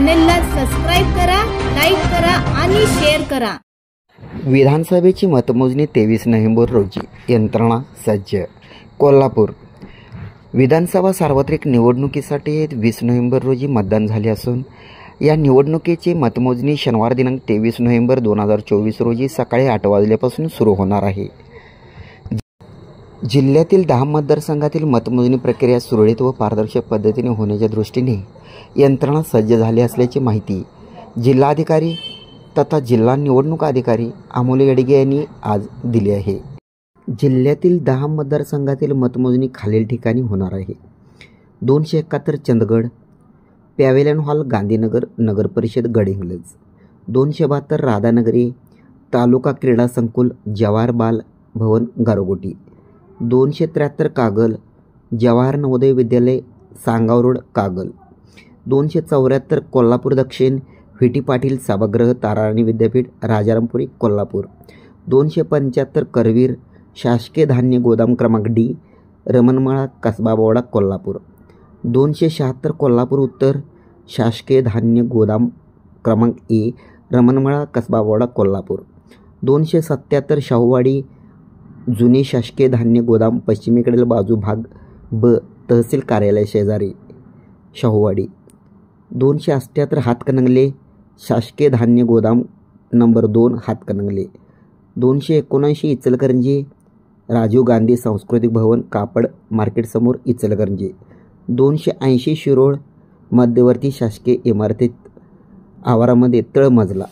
चॅनलला सबस्क्राईब करा, लाईक करा आणि शेअर करा। विधानसभेची मतमोजणी 23 नोव्हेंबर रोजी, यंत्रणा सज्ज। कोल्हापूर विधानसभा सार्वत्रिक निवडणुकीसाठी 20 नोव्हेंबर रोजी मतदान झाले असून या निवडणुकीची मतमोजणी शनिवार दिनांक 23 नोव्हेंबर 2024 रोजी सकाळी 8 वाजल्यापासून सुरू होणार आहे। जिल्ह्यातील 10 मतदारसंघातील मतमोजणी प्रक्रिया सुरळीत व पारदर्शक पद्धतीने होण्याच्या दृष्टीने यंत्रणा सज्ज झाली असल्याची माहिती जिल्हाधिकारी तथा जिल्हा निवडणूक अधिकारी अमोल येडगे यांनी आज दिली आहे। जिल्ह्यातील 10 मतदारसंघातील मतमोजणी खालील ठिकाणी होणार आहे। 271 चंदगड, पॅव्हेलियन हॉल, गांधीनगर, नगर परिषद गडहिंग्लज। 272 राधानगरी, तालुका क्रीडा संकुल, जवाहर बाल भवन, गारगोटी। 273 कागल, जवाहर नवोदय विद्यालय, सांगाव रोड, कागल। 274 कोल्हापूर दक्षिण, व्ही.टी. पाटील सभागृह, ताराराणी विद्यापीठ, राजारामपुरी, कोल्हापूर। 275 करवीर, शासकीय धान्य गोदाम क्रमांक डी, रमणमाळा, कसबा बोर्डा, कोल्हापूर। 276 कोल्हापूर उत्तर, शासकीय धान्य गोदाम क्रमांक ए, रमणमाळा, कसबा बोर्डा, कोल्हापूर। 277 शाहूवाडी, जुने शासकीय धान्य गोदाम, पश्चिमेकडील बाजू, भाग ब, तहसील कार्यालय शेजारी, शाहूवाडी। 278 हातकणंगले, शासकीय धान्य गोदाम नंबर 2, हातकणंगले। 279 इचलकरंजी, राजीव गांधी सांस्कृतिक भवन, कापड मार्केट समोर, इचलकरंजी। 280 शिरोळ, मध्यवर्ती शासकीय इमारतीत आवारामध्ये तळमजला।